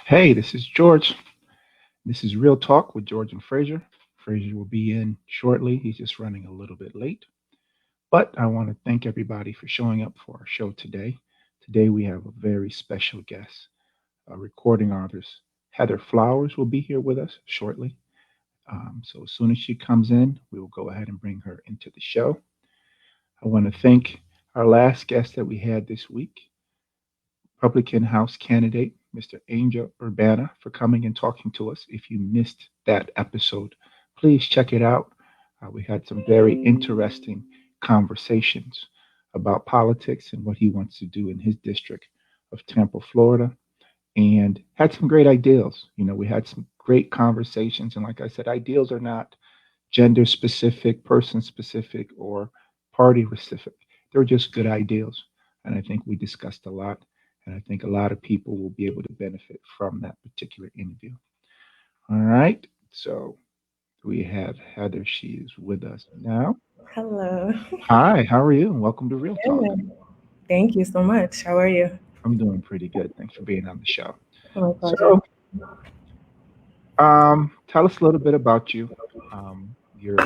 Hey, this is George. This is Real Talk with George and Frazier. Frazier will be in shortly. He's just running a little bit late. But I want to thank everybody for showing up for our show today. Today we have a very special guest, a recording artist. Heather Flowers will be here with us shortly. So as soon as she comes in, we will go ahead and bring her into the show. I want to thank our last guest that we had this week, Republican House candidate, Mr. Angel Urbana, for coming and talking to us. If you missed that episode, please check it out. We had some very interesting conversations about politics and what he wants to do in his district of Tampa, Florida, and had some great ideals. We had some great conversations. And like I said, ideals are not gender specific, person specific, or party specific. They're just good ideals. And I think we discussed a lot. And I think a lot of people will be able to benefit from that particular interview. All right. So we have Heather. She is with us now. Hello. Hi, how are you? And welcome to Real Talk. Good. Thank you so much. How are you? I'm doing pretty good. Thanks for being on the show. My pleasure. So, tell us a little bit about you, your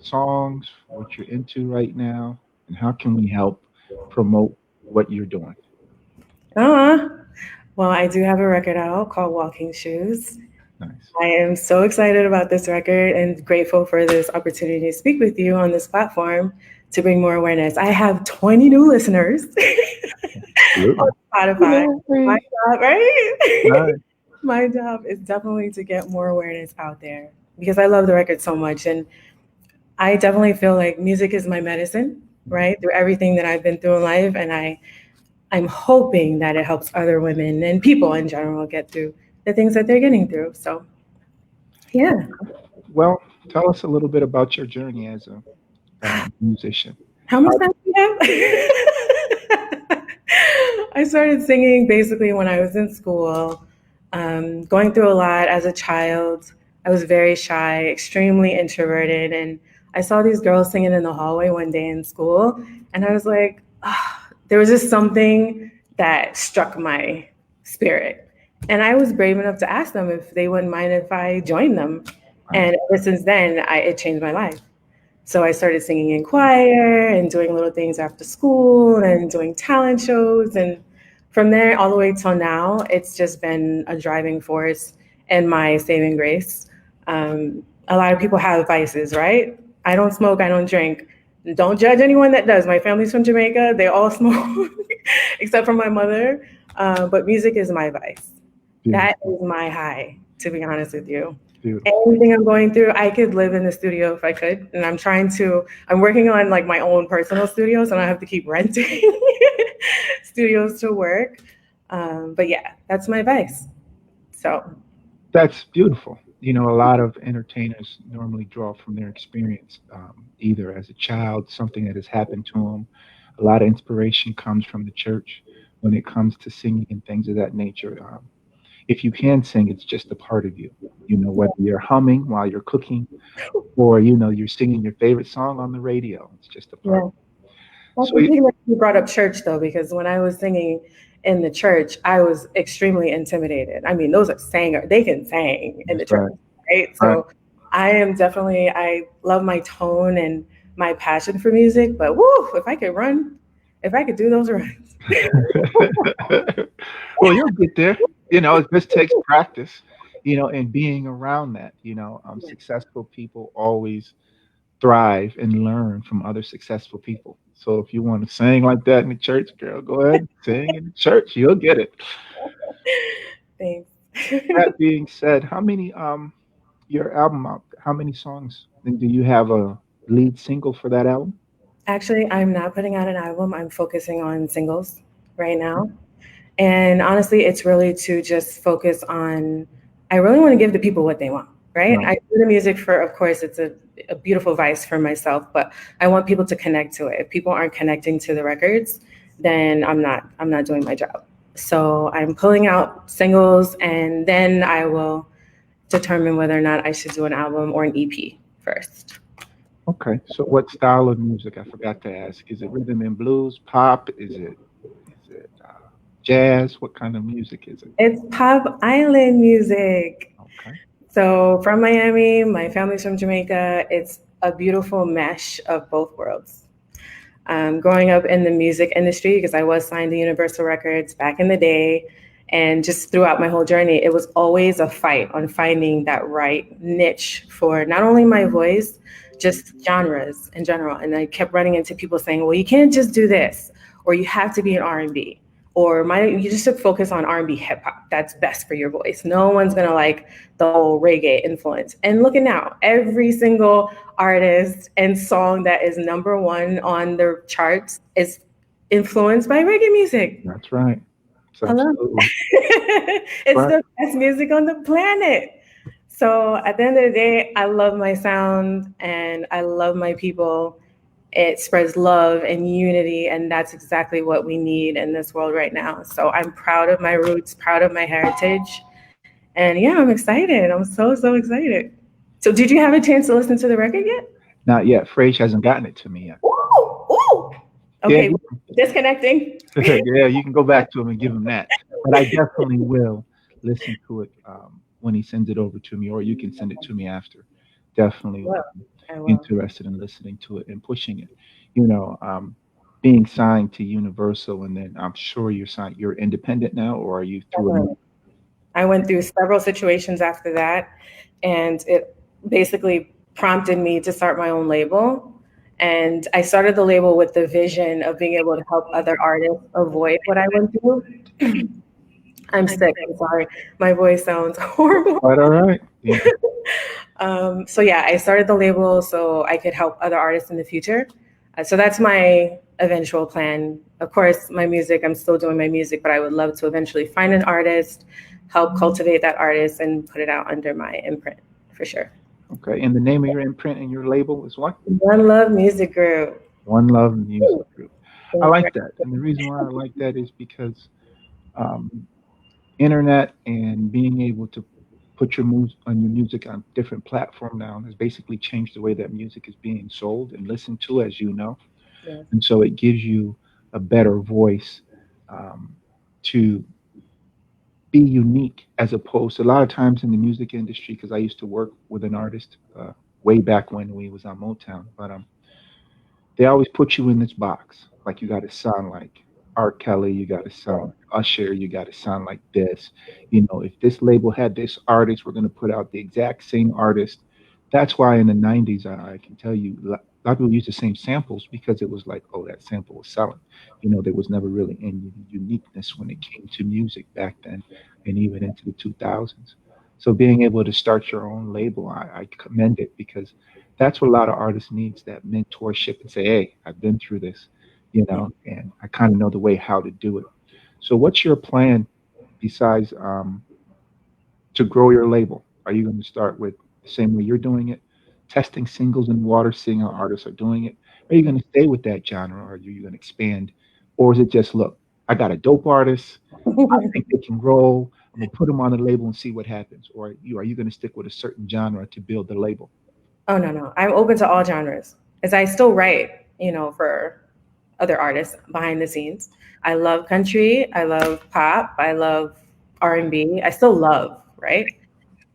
songs, what you're into right now, and how can we help promote what you're doing? Uh, well, I do have a record out called Walking Shoes. Nice. I am so excited about this record and grateful for this opportunity to speak with you on this platform to bring more awareness. I have 20 new listeners on Absolutely. Spotify. My Yay. job, right? Nice. My job is definitely to get more awareness out there because I love the record so much. And I definitely feel like music is my medicine, right? Through everything that I've been through in life. And I'm hoping that it helps other women and people in general get through the things that they're getting through. So, yeah. Well, tell us a little bit about your journey as a musician. How much How, time do you have? I started singing basically when I was in school, going through a lot as a child. I was very shy, extremely introverted, and I saw these girls singing in the hallway one day in school, and I was like, ah, there was just something that struck my spirit. And I was brave enough to ask them if they wouldn't mind if I joined them. nice. And ever since then, it changed my life. So I started singing in choir and doing little things after school and doing talent shows. And from there all the way till now, it's just been a driving force and my saving grace. A lot of people have vices, right? I don't smoke, I don't drink. Don't judge anyone that does. My family's from Jamaica, they all smoke, except for my mother. But music is my vice. That Beautiful. is my high, to be honest with you. Beautiful. Anything I'm going through, I could live in the studio if I could. And I'm working on like my own personal studio, so I don't have to keep renting studios to work. But yeah, that's my vice. So, That's beautiful. A lot of entertainers normally draw from their experience, either as a child, something that has happened to them. A lot of inspiration comes from the church when it comes to singing and things of that nature. If you can sing, it's just a part of you. Whether you're humming while you're cooking or, you're singing your favorite song on the radio, it's just a part. yeah. That's So, interesting that you brought up church though, because when I was singing in the church, I was extremely intimidated. I mean, those are singers, they can sing in that's the church, right. right? Right. So I love my tone and my passion for music, but woo, if I could do those runs. Well, you'll get there. It just takes practice, and being around that. Successful people always thrive and learn from other successful people. So if you want to sing like that in the church, girl, go ahead, sing in the church. You'll get it. Thanks. That being said, how many your album out? How many songs? And do you have a lead single for that album? Actually, I'm not putting out an album. I'm focusing on singles right now. And honestly, it's really to just focus on, I really want to give the people what they want, right? Right. I do the music for, of course, it's a beautiful vice for myself, but I want people to connect to it. If people aren't connecting to the records, then I'm not doing my job. So I'm pulling out singles and then I will determine whether or not I should do an album or an EP first. Okay. So what style of music? I forgot to ask. Is it rhythm and blues, pop? Is it jazz? What kind of music is it? It's pop island music. Okay. So from Miami, my family's from Jamaica. It's a beautiful mesh of both worlds. Growing up in the music industry, because I was signed to Universal Records back in the day, and just throughout my whole journey, it was always a fight on finding that right niche for not only my voice, just genres in general. And I kept running into people saying, well, you can't just do this, or you have to be an R&B, or you just should focus on R&B hip hop. That's best for your voice. No one's gonna like the whole reggae influence. And look at now, every single artist and song that is number one on the charts is influenced by reggae music. That's right. It's Hello. absolutely It's right. the best music on the planet. So at the end of the day, I love my sound and I love my people. It spreads love and unity, and that's exactly what we need in this world right now. So I'm proud of my roots, proud of my heritage. And yeah, I'm excited. I'm so, so excited. So did you have a chance to listen to the record yet? Not yet. Frage hasn't gotten it to me yet. Ooh, ooh. Yeah, Okay, disconnecting. yeah, you can go back to him and give him that. But I definitely will listen to it when he sends it over to me, or you can send it to me after. Definitely Well, I will. interested in listening to it and pushing it. You know, being signed to Universal, and then I'm sure you're signed. You're independent now, or are you through another? I went through several situations after that, and it basically prompted me to start my own label. And I started the label with the vision of being able to help other artists avoid what I went through. I'm sick. I'm sorry. My voice sounds horrible. Quite all right. Yeah. So yeah, I started the label so I could help other artists in the future. So that's my eventual plan. Of course, my music, I'm still doing my music, but I would love to eventually find an artist, help cultivate that artist, and put it out under my imprint for sure. Okay. And the name of your imprint and your label is what? One Love Music Group. One Love Music Group. I Thank like that, and the reason why I like that is because um, internet and being able to put your moves on your music on different platform now has basically changed the way that music is being sold and listened to, as you know. you. And so it gives you a better voice um, to be unique, as opposed to a lot of times in the music industry, because I used to work with an artist way back when we was on Motown, but they always put you in this box. Like you got to sound like R. Kelly, you got to sound like Usher, you got to sound like this. You know, if this label had this artist, we're going to put out the exact same artist. That's why in the '90s, I can tell you, a lot of people used the same samples because it was like, oh, that sample was selling. You know, there was never really any uniqueness when it came to music back then, and even into the 2000s. So being able to start your own label, I commend it because that's what a lot of artists needs, that mentorship and say, hey, I've been through this, you know, and I kind of know the way how to do it. So what's your plan besides to grow your label? Are you going to start with the same way you're doing it, testing singles in water, seeing how artists are doing it? Are you going to stay with that genre, or are you going to expand? Or is it just, look, I got a dope artist, I think they can roll, I'm going to put them on the label and see what happens? Or are you going to stick with a certain genre to build the label? Oh no, no. I'm open to all genres. As I still write, for other artists behind the scenes. I love country, I love pop, I love R&B. I still love, right?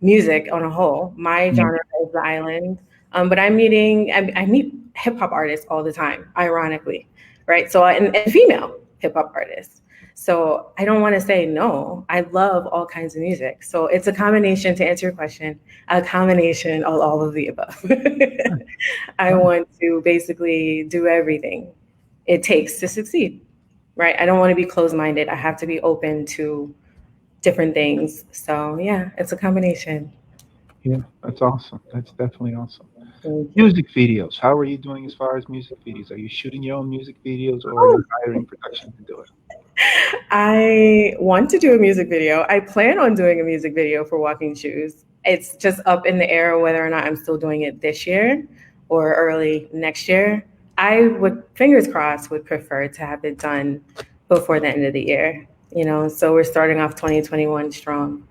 Music on a whole. My Yeah. genre is the island. But I meet hip hop artists all the time, ironically, right? So, and female hip hop artists. So I don't want to say no. I love all kinds of music. So it's a combination, to answer your question, a combination of all of the above. Right. I Right. want to basically do everything it takes to succeed, right? I don't want to be closed minded. I have to be open to different things. So yeah, it's a combination. Yeah, that's awesome. That's definitely awesome. Thank you. Music videos. How are you doing as far as music videos? Are you shooting your own music videos, or are you Oh, hiring production to do it? I want to do a music video. I plan on doing a music video for Walking Shoes. It's just up in the air whether or not I'm still doing it this year or early next year. I would, fingers crossed, would prefer to have it done before the end of the year. So we're starting off 2021 strong.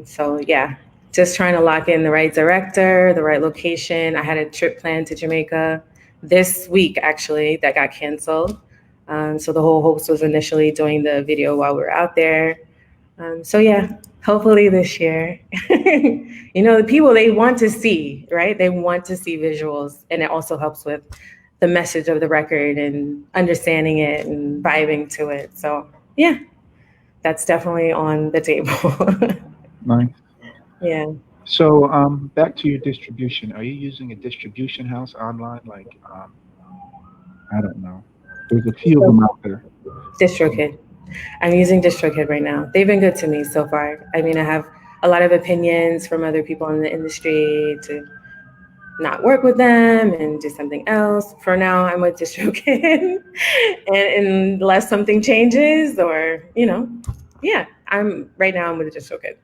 So yeah, just trying to lock in the right director, the right location. I had a trip planned to Jamaica this week actually that got canceled. So the whole hopes was initially doing the video while we were out there. So yeah, hopefully this year. The people, they want to see, right? They want to see visuals, and it also helps with the message of the record and understanding it and vibing to it. So yeah, that's definitely on the table. Nice. Yeah. So, back to your distribution. Are you using a distribution house online? Like, I don't know. There's a few of them out there. DistroKid. I'm using DistroKid right now. They've been good to me so far. I mean, I have a lot of opinions from other people in the industry to not work with them and do something else. For now, I'm with DistroKid, and unless something changes, or yeah, I'm right now. I'm with DistroKid.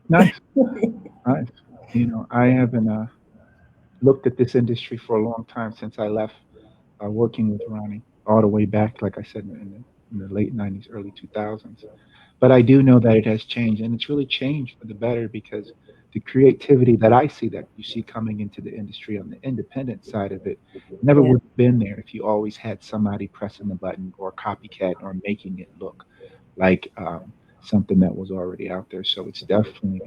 Nice, nice. I haven't looked at this industry for a long time since I left working with Ronnie all the way back, like I said, in the late '90s, early 2000s. But I do know that it has changed, and it's really changed for the better because the creativity that I see that you see coming into the industry on the independent side of it never Yeah, would have been there if you always had somebody pressing the button or copycat or making it look like something that was already out there. So it's definitely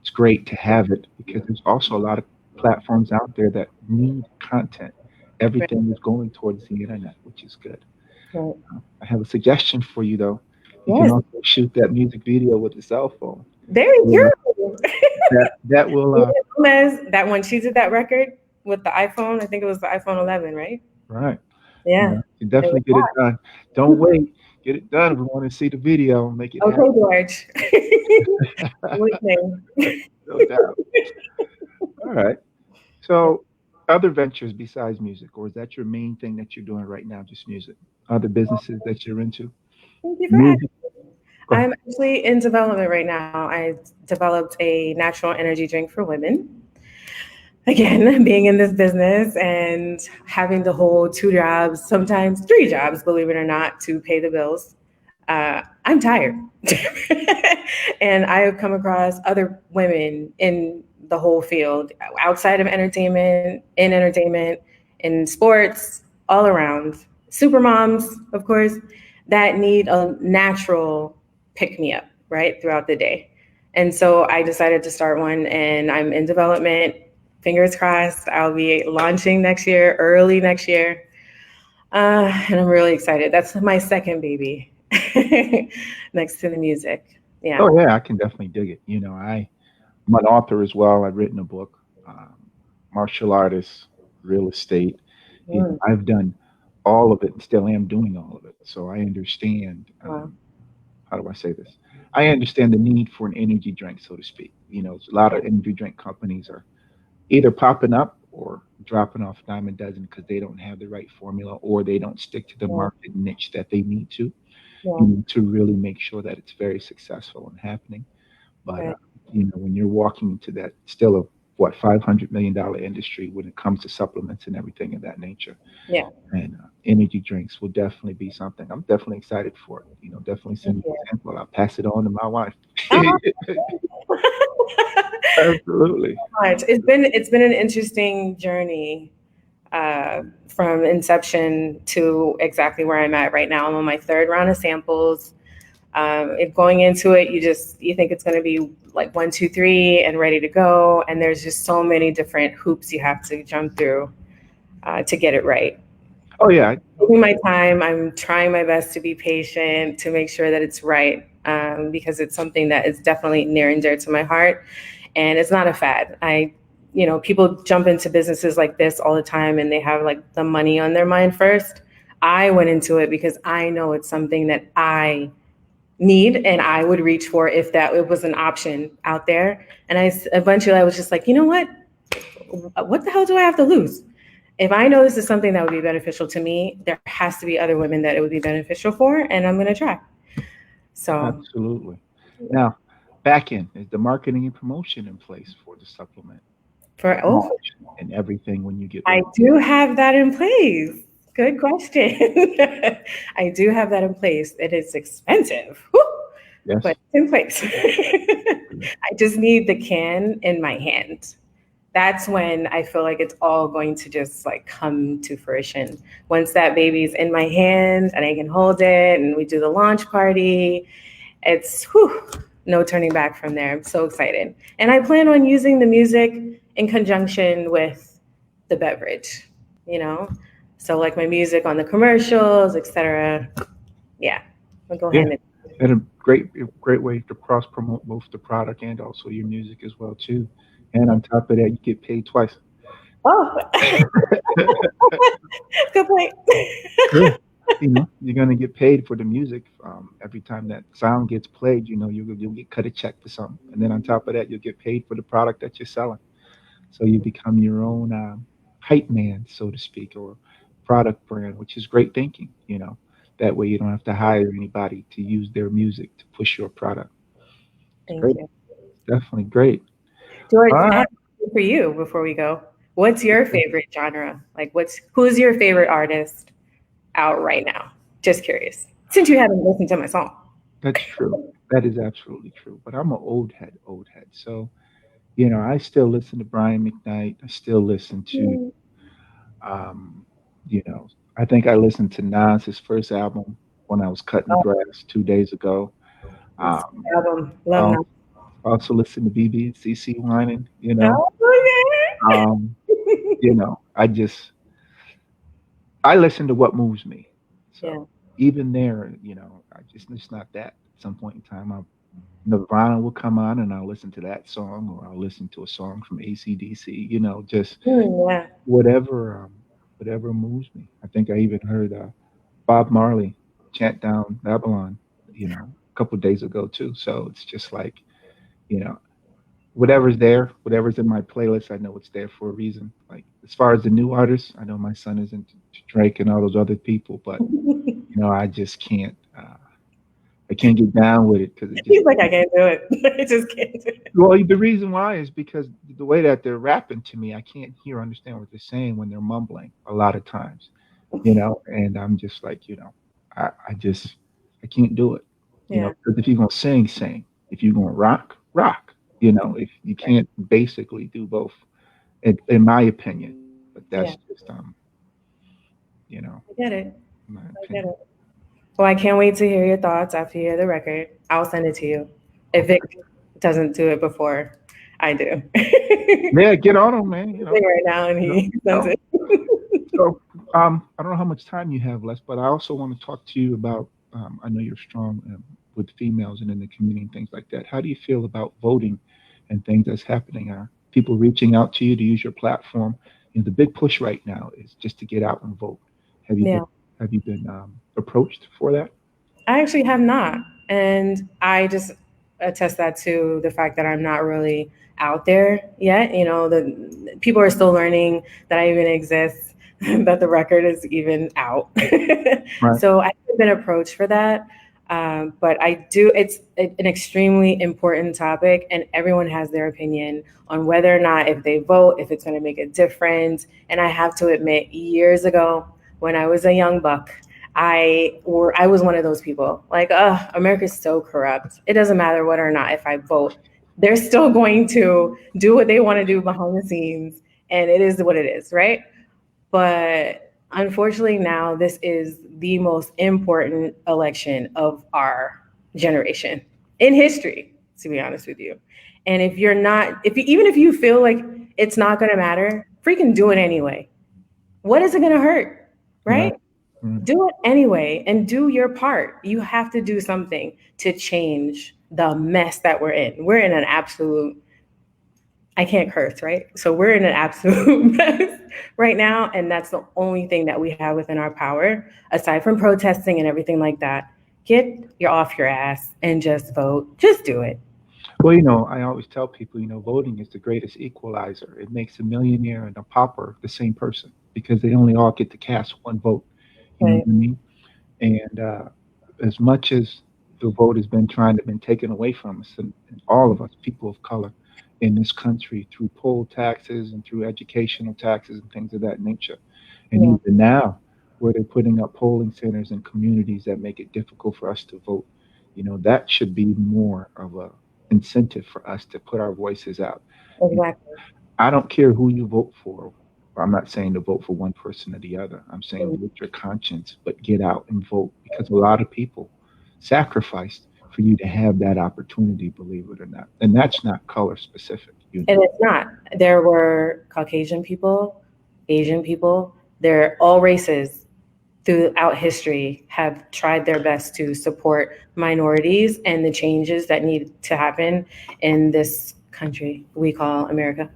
it's great to have it because there's also a lot of platforms out there that need content. right, Everything is going towards the internet, which is good. right. I have a suggestion for you though. You can Yes, also shoot that music video with a cell phone. there you Yeah, go. that will Gomez, that when she did that record with the iPhone, I think it was the iPhone 11, right? right. Yeah. You It was definitely get it done. Don't wait. Get it done. We want to see the video. Make it happen. okay, George. Listening. No doubt. All right. So, other ventures besides music, or is that your main thing that you're doing right now? Just music? Other businesses that you're into? Thank you for asking. Music. Go ahead. I'm actually in development right now. I developed a natural energy drink for women. Again, being in this business and having to hold two jobs, sometimes three jobs, believe it or not, to pay the bills, I'm tired. And I have come across other women in the whole field, outside of entertainment, in entertainment, in sports, all around. Super moms, of course, that need a natural pick me up, right, throughout the day. And so I decided to start one, and I'm in development. Fingers crossed, I'll be launching next year, early next year. And I'm really excited. That's my second baby next to the music. Yeah. Oh yeah, I can definitely dig it. I'm an author as well. I've written a book, martial artist, real estate. Mm, I've done all of it and still am doing all of it. So I understand. wow. How do I say this? I understand the need for an energy drink, so to speak. A lot of energy drink companies are either popping up or dropping off a dime a dozen because they don't have the right formula or they don't stick to the Yeah. market niche that they need to, Yeah. to really make sure that it's very successful and happening. But Right. when you're walking into that still a what $500 million industry when it comes to supplements and everything of that nature, Yeah. and energy drinks will definitely be something. I'm definitely excited for it. Definitely send Thank me you. a sample. I'll pass it on to my wife. Oh, Absolutely. much. It's been an interesting journey from inception to exactly where I'm at right now. I'm on my third round of samples. If going into it, you think it's going to be like one, two, three, and ready to go, and there's just so many different hoops you have to jump through to get it right. Oh yeah. Taking my time. I'm trying my best to be patient to make sure that it's right, because it's something that is definitely near and dear to my heart, and it's not a fad. People jump into businesses like this all the time, and they have like the money on their mind first. I went into it because I know it's something that I need and I would reach for if that it was an option out there. And eventually I was just like, you know what the hell do I have to lose? If I know this is something that would be beneficial to me, there has to be other women that it would be beneficial for, and I'm going to try. So Absolutely. Now, back in is the marketing and promotion in place for the supplement for launch and everything when you get I ready. do have that in place. Good question. I do have that in place. It is expensive, whew, Yes. but it's in place. I just need the can in my hand. that's when I feel like it's all going to just like come to fruition. Once that baby's in my hands and I can hold it and we do the launch party, it's whew, no turning back from there. I'm so excited. And I plan on using the music in conjunction with the beverage, you know? So like my music on the commercials, etc. Yeah, we'll go Yeah, hand in. and a great way to cross promote both the product and also your music as well too. And on top of that, you get paid twice. Oh, good point. Yeah. You're gonna get paid for the music. Every time that sound gets played, you'll get cut a check for something, and then on top of that, you'll get paid for the product that you're selling. So you become your own hype man, so to speak, or product brand, which is great thinking. That way you don't have to hire anybody to use their music to push your product. It's Thank great, you. definitely great. George, All I have right. a question for you before we go. What's your favorite genre? Like who's your favorite artist out right now? Just curious. Since you haven't listened to my song. That's true. That is absolutely true. But I'm an old head. So, I still listen to Brian McKnight. I still listen to, Mm. um, you know, I think I listened to Nas, his first album, when I was cutting the Oh, grass 2 days ago. this Um, album. Love I'll now. also listen to BB and CC whining. Oh Um, I listen to what moves me. yeah. So even there, it's not that. At some point in time, Nirvana will come on and I'll listen to that song, or I'll listen to a song from AC/DC. Just Yeah. Yeah. whatever, whatever moves me. I think I even heard Bob Marley chant down Babylon, a couple of days ago too. So it's just like, you know, whatever's there, whatever's in my playlist, I know it's there for a reason. Like as far as the new artists, I know my son is into Drake and all those other people, but I just can't. I can't get down with it because it just. He's like, I can't do it. I just can't do it. Well, the reason why is because the way that they're rapping to me, I can't hear, understand what they're saying when they're mumbling a lot of times, and I'm just like, I just, I can't do it, Yeah. because if you're going to sing, sing. If you're going to rock, rock, if you Right. can't basically do both, in my opinion, but Yeah. that's just, you know, I get it. my I get opinion. it. Well, I can't wait to hear your thoughts after you hear the record. I'll send it to you. If Vic Okay. doesn't do it before I do. Yeah, get on them, man, Right now, and you know, he sends so, it. So, I don't know how much time you have left, but I also want to talk to you about. I know you're strong with females and in the community and things like that. How do you feel about voting and things that's happening? Are people reaching out to you to use your platform? The big push right now is just to get out and vote. Have you been Yeah. Have you been approached for that? I actually have not. And I just attest that to the fact that I'm not really out there yet. The people are still learning that I even exist, that the record is even out. Right. So I haven't been approached for that. But I do, it's an extremely important topic, and everyone has their opinion on whether or not, if they vote, if it's going to make a difference. And I have to admit, years ago, when I was a young buck, I was one of those people like, America's so corrupt. It doesn't matter whether or not if I vote, they're still going to do what they want to do behind the scenes, and it is what it is, right? But unfortunately, now this is the most important election of our generation in history, to be honest with you. And if you're not, if you, even if you feel like it's not going to matter, freaking do it anyway. What is it going to hurt, Right. right? Right. Do it anyway and do your part. You have to do something to change the mess that we're in. We're in an absolute, I can't curse, right? So we're in an absolute mess right now. And that's the only thing that we have within our power, aside from protesting and everything like that. Get your off your ass and just vote. Just do it. Well, I always tell people, voting is the greatest equalizer. It makes a millionaire and a pauper the same person because they only all get to cast one vote. You know Right. what I mean? And as much as the vote has been trying to been taken away from us, and all of us, people of color in this country, through poll taxes and through educational taxes and things of that nature, and Yeah, even now, where they're putting up polling centers in communities that make it difficult for us to vote, that should be more of a incentive for us to put our voices out. You exactly. I don't care who you vote for. I'm not saying to vote for one person or the other. I'm saying with your conscience, but get out and vote because a lot of people sacrificed for you to have that opportunity, believe it or not. And that's not color specific, you And know. it's not. There were Caucasian people, Asian people, they're all races throughout history have tried their best to support minorities and the changes that need to happen in this country we call America.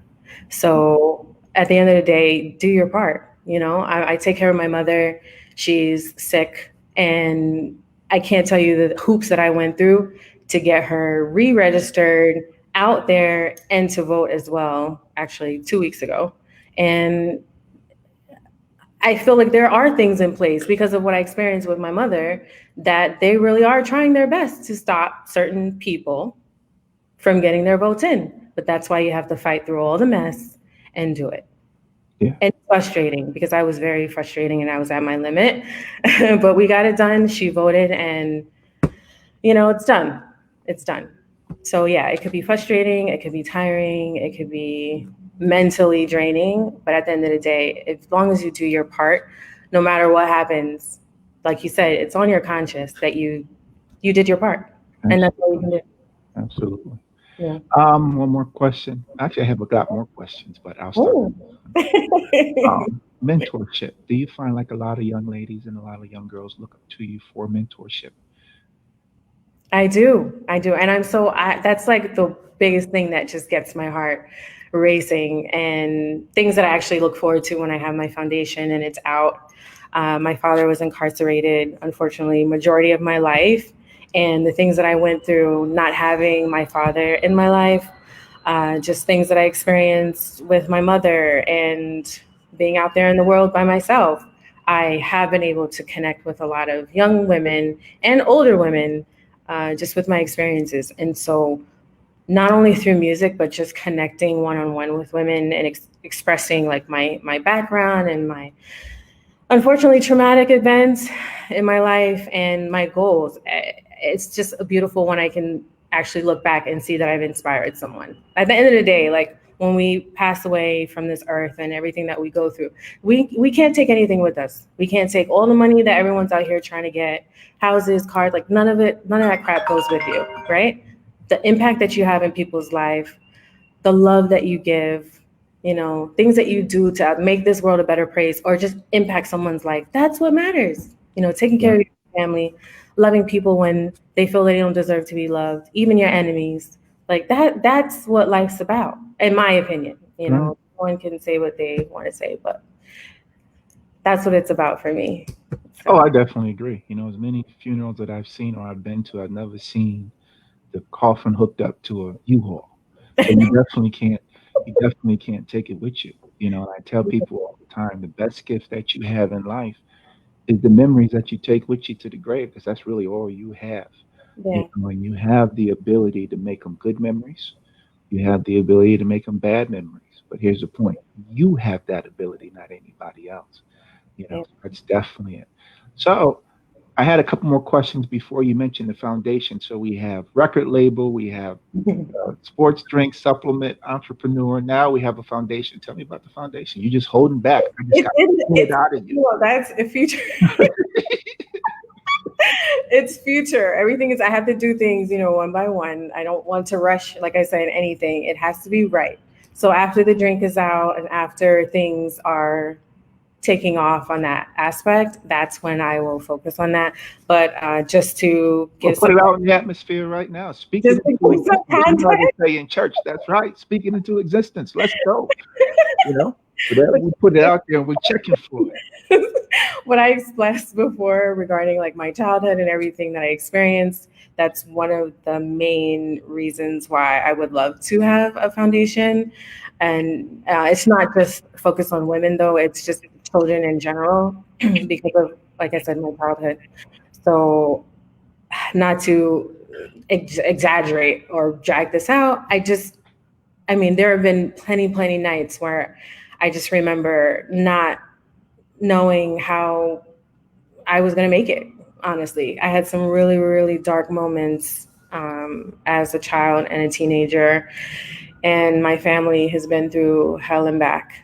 So at the end of the day, do your part. You know, I take care of my mother. She's sick, and I can't tell you the hoops that I went through to get her re-registered out there and to vote as well. Actually, 2 weeks ago, and I feel like there are things in place because of what I experienced with my mother that they really are trying their best to stop certain people from getting their votes in. But that's why you have to fight through all the mess and do it. Yeah, And it's frustrating because I was very frustrating and I was at my limit. But we got it done. She voted and it's done. It's done. So yeah, it could be frustrating, it could be tiring, it could be mentally draining, but at the end of the day, as long as you do your part, no matter what happens, like you said, it's on your conscience that you did your part. And that's all you absolutely. can do. Absolutely. Yeah. One more question. Actually, I have got more questions, but I'll start Oh. with this one. Mentorship. Do you find like a lot of young ladies and a lot of young girls look up to you for mentorship? I do. I do. And that's like the biggest thing that just gets my heart racing and things that I actually look forward to when I have my foundation and it's out. My father was incarcerated, unfortunately, majority of my life. And the things that I went through, not having my father in my life, just things that I experienced with my mother and being out there in the world by myself. I have been able to connect with a lot of young women and older women just with my experiences. And so, not only through music, but just connecting one on one with women and expressing like my background and my unfortunately traumatic events in my life and my goals. It's just a beautiful when I can actually look back and see that I've inspired someone. At the end of the day, like when we pass away from this earth and everything that we go through, we can't take anything with us. We can't take all the money that everyone's out here trying to get, houses, cars, like none of it, none of that crap goes with you, right? The impact that you have in people's life, the love that you give, things that you do to make this world a better place or just impact someone's life. That's what matters. Taking Yeah, care of your family, loving people when they feel they don't deserve to be loved, even your enemies. Like that's what life's about, in my opinion. right. One can say what they want to say, but that's what it's about for me. Oh, So I definitely agree. You know, as many funerals that I've seen or I've been to, I've never seen the coffin hooked up to a U-Haul. So you definitely can't take it with you. You know, and I tell people all the time, the best gift that you have in life is the memories that you take with you to the grave, because that's really all you have. You yeah, know, and you have the ability to make them good memories. You have the ability to make them bad memories. But here's the point: you have that ability, not anybody else. You know, yeah. that's definitely it. So I had a couple more questions before you mentioned the foundation. So we have record label, we have sports drink supplement entrepreneur. Now we have a foundation. Tell me about the foundation. You're just holding back. I just got to pull it It's out of you. that's a future. It's future. Everything is, I have to do things, one by one. I don't want to rush, like I said, anything. It has to be right. So after the drink is out and after things are taking off on that aspect, that's when I will focus on that. But just to Well, give put some, it out in the atmosphere right now. Speaking just to into give some existence. You know context. they say in church. That's right. Speaking into existence. Let's go. You know, so that we put it out there and we're checking for it. What I expressed before regarding like my childhood and everything that I experienced, that's one of the main reasons why I would love to have a foundation. And it's not just focused on women, though, it's just children in general because of, like I said, my childhood. So, not to exaggerate or drag this out, I mean, there have been plenty nights where I just remember not knowing how I was going to make it. Honestly, I had some really, really dark moments as a child and a teenager. and my family has been through hell and back.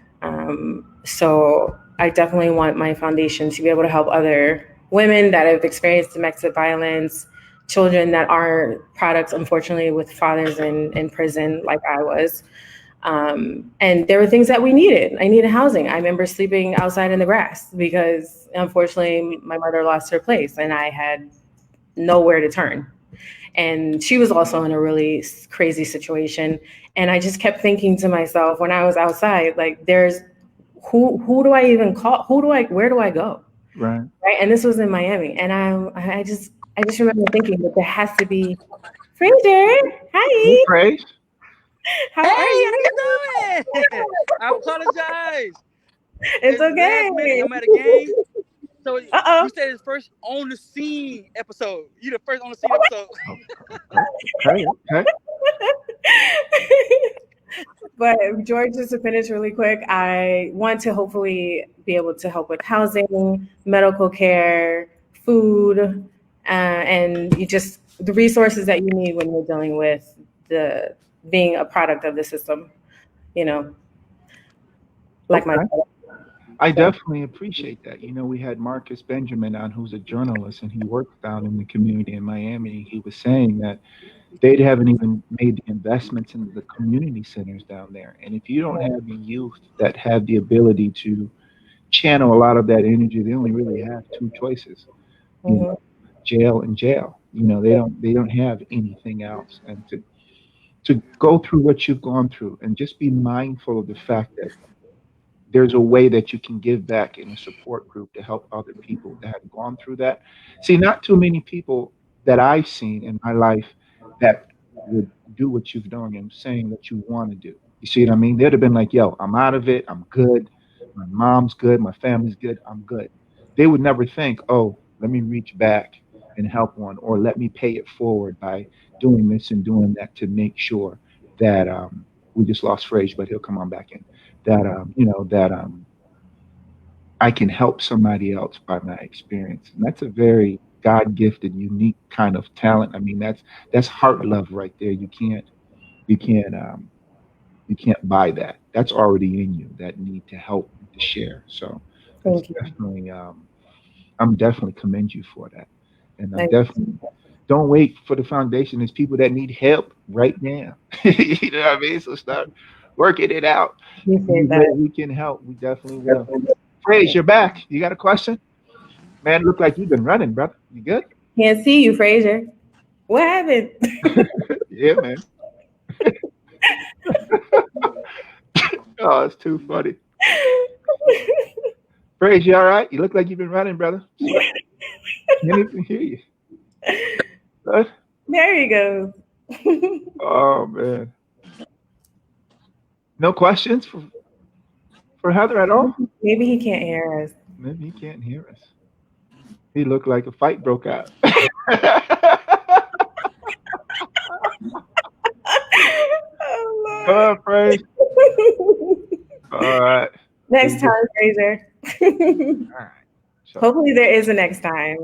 So I definitely want my foundation to be able to help other women that have experienced domestic violence, children that are products, unfortunately, with fathers in prison, like I was. And there were things that we needed. I needed housing. I remember sleeping outside in the grass because, unfortunately, my mother lost her place, and I had nowhere to turn. And she was also in a really crazy situation. And I just kept thinking to myself when I was outside, like, there's who do I even call? Where do I go? Right. Right. And this was in Miami. And I just remember thinking that there has to be Frazier. Hey, Hi. Praise. How Hey, are how you? you doing? I apologize. It's It's last minute. I'm at a game. okay. So Uh you said it's first on the scene episode. You the first on the scene episode. Oh, okay, okay. oh. But George, just to finish really quick, I want to hopefully be able to help with housing, medical care, food, and you just the resources that you need when you're dealing with the being a product of the system. You know, like my Okay. I so. definitely appreciate that. We had Marcus Benjamin on, who's a journalist, and he works down in the community in Miami. He was saying that they haven't even made the investments into the community centers down there. And if you don't have the youth that have the ability to channel a lot of that energy, they only really have two choices, you Mhm. know, jail and jail. They don't have anything else. And to go through what you've gone through and just be mindful of the fact that there's a way that you can give back in a support group to help other people that have gone through that. See, not too many people that I've seen in my life that would do what you've done and saying what you want to do. You see what I mean? They'd have been like, yo, I'm out of it. I'm good. My mom's good. My family's good. I'm good. They would never think, oh, let me reach back and help one, or let me pay it forward by doing this and doing that to make sure that we just lost Frazier, but he'll come on back in that I can help somebody else by my experience. And that's a very God gifted, unique kind of talent. I mean, that's heart love right there. You can't you can't buy that. That's already in you. That need to help and to share. So that's Thank you. definitely I'm definitely commend you for that. And I'm I definitely don't wait for the foundation. There's people that need help right now. You know what I mean? So start working it out. Any appreciate way that. we can help, we definitely will. Praise, you're back. You got a question? Man, look like you've been running, brother. You good? Can't see you, Frazier. What happened? Yeah, man. Oh, it's too funny. Praise, you all right? You look like you've been running, brother. Sweat. Can't even hear you. Good? There you go. Oh man. No questions for Heather at all? Maybe he can't hear us. Maybe he can't hear us. He looked like a fight broke out. Oh, Oh, praise. Lord. All right. Next We time, just Fraser. all right. So, Hopefully, there is a next time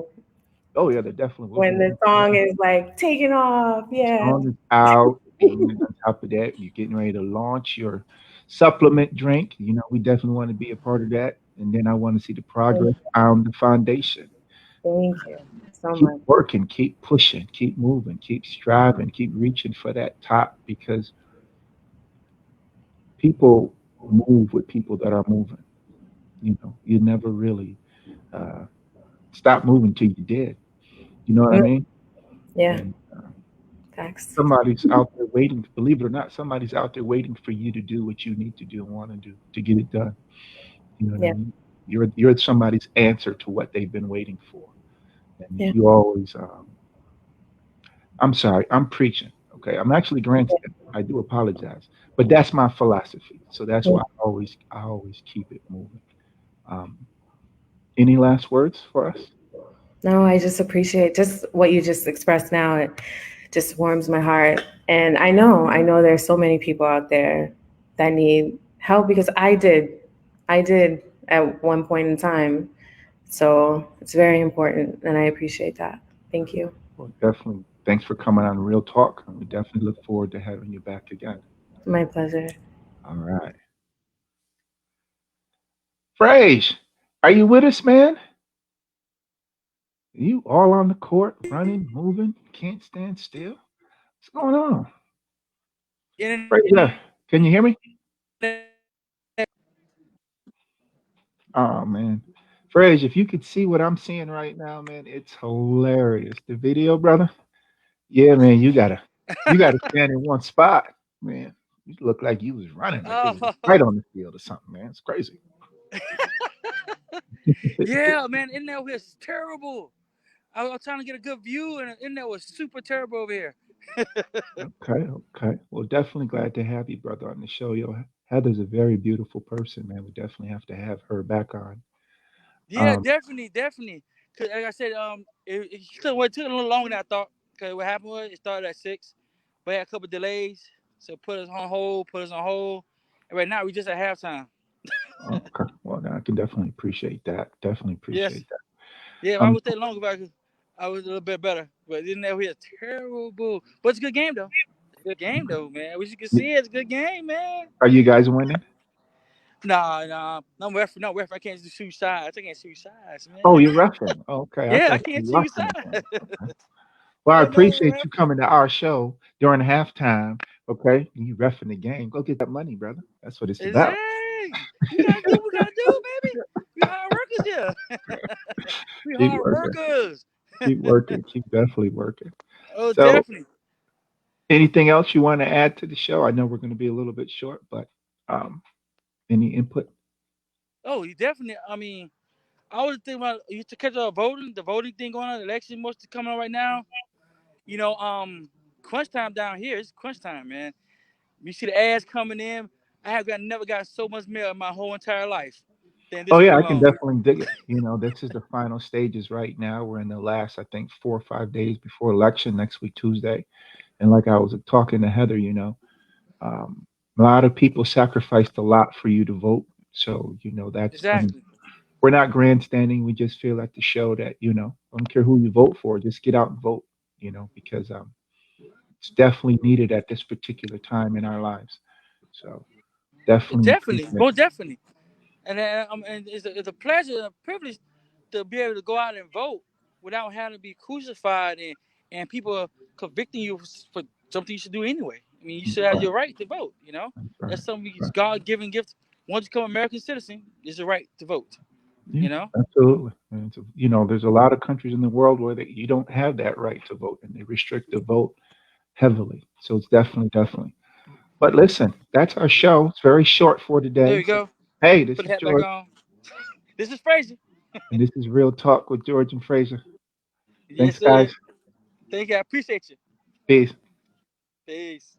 oh yeah, there definitely will when be. the song is like taking off. Yeah. Song is out, and then on top of that, you're getting ready to launch your supplement drink. We definitely want to be a part of that. And then I want to see the Thank progress on the foundation. thank you so Keep much. working, keep pushing, keep moving, keep striving, keep reaching for that top because people move with people that are moving. You never really uh, stop moving till you did. You know what I Mm, mean? yeah, And facts. somebody's out there waiting. Believe it or not, somebody's out there waiting for you to do what you need to do and want to do to get it done. You know what I Yeah, mean? You're somebody's answer to what they've been waiting for, and yeah, you always. I'm sorry, I'm preaching. Okay, I'm actually grandstanding. I do apologize, but that's my philosophy. So that's yeah. why I always keep it moving. Um, any last words for us? No, I just appreciate just what you just expressed now. It just warms my heart. And I know there's so many people out there that need help because I did at one point in time. So it's very important and I appreciate that. Thank you. Well, definitely. Thanks for coming on Real Talk, and we definitely look forward to having you back again. My pleasure. All right. Frage, are you with us, man? You all on the court, running, moving, can't stand still. What's going on? Fraser, can you hear me? Oh man. Frage, if you could see what I'm seeing right now, man, it's hilarious. The video, brother. Yeah, man, you gotta stand in one spot, man. You look like you was running, like it was a Oh, fight on the field or something, man. It's crazy. yeah, man. Internet here is terrible. I was trying to get a good view, and the internet was super terrible over here. Okay, okay. Well, definitely glad to have you, brother, on the show. Yo, Heather's a very beautiful person, man. We definitely have to have her back on. Yeah, Um, definitely, definitely. Cause like I said, it took a little longer than I thought. Cause what happened was it started at 6, but had a couple delays, so put us on hold, and right now we just at halftime. okay. Well, I can definitely appreciate that. Definitely Yes, appreciate that. yeah. If I Um, would stay longer, I was a little bit better. But didn't know we had terrible. But it's a good game though. It's a good game though, man. Wish you could see it. It's a good game, man. are you guys winning? Nah. No ref. I can't shoot sides. I can't shoot sides, Oh, man. you're roughing. Okay, I Yeah, I thought you can't were shoot watching the game. sides. Okay. Well, I Yeah, no appreciate ref. you coming to our show during halftime. Okay, you refing the game. Go get that money, brother. That's what it's about. Exactly. We gotta do what we gotta do, baby. We hard workers here. We Keep hard working. workers. Keep working. Keep definitely working. Oh, So, definitely. anything else you want to add to the show? I know we're going to be a little bit short, but um, any input? Oh, you definitely. I mean, I was thinking about you to catch the voting thing going on, the election mostly coming on right now. You know, crunch time down here. It's crunch time, man. You see the ads coming in. Never got so much mail in my whole entire life than Oh this week yeah, I can alone. definitely dig it. This is the final stages right now. We're in the last, I think, 4 or 5 days before election next week, Tuesday. And like I was talking to Heather, um, a lot of people sacrificed a lot for you to vote. So that's going to. Exactly. We're not grandstanding. We just feel like to show that I don't care who you vote for, just get out and vote. Because it's definitely needed at this particular time in our lives. So definitely Definitely. appreciate. Most definitely. And it's a pleasure and a privilege to be able to go out and vote without having to be crucified and people convicting you for something you should do anyway. I mean, you should have Right, your right to vote. right, That's something right. God given gift. Once you become an American citizen, is the right to vote. Yeah, You know, absolutely. And there's a lot of countries in the world where you don't have that right to vote, and they restrict the vote heavily. So it's definitely, definitely. But listen, that's our show. It's very short for there today. you So, go. hey, this Put the is hat back George, on. This is Frazier. and this is Real Talk with George and Fraser. Yes, Thanks, sir. guys. Thank you. I appreciate you. Peace. Peace.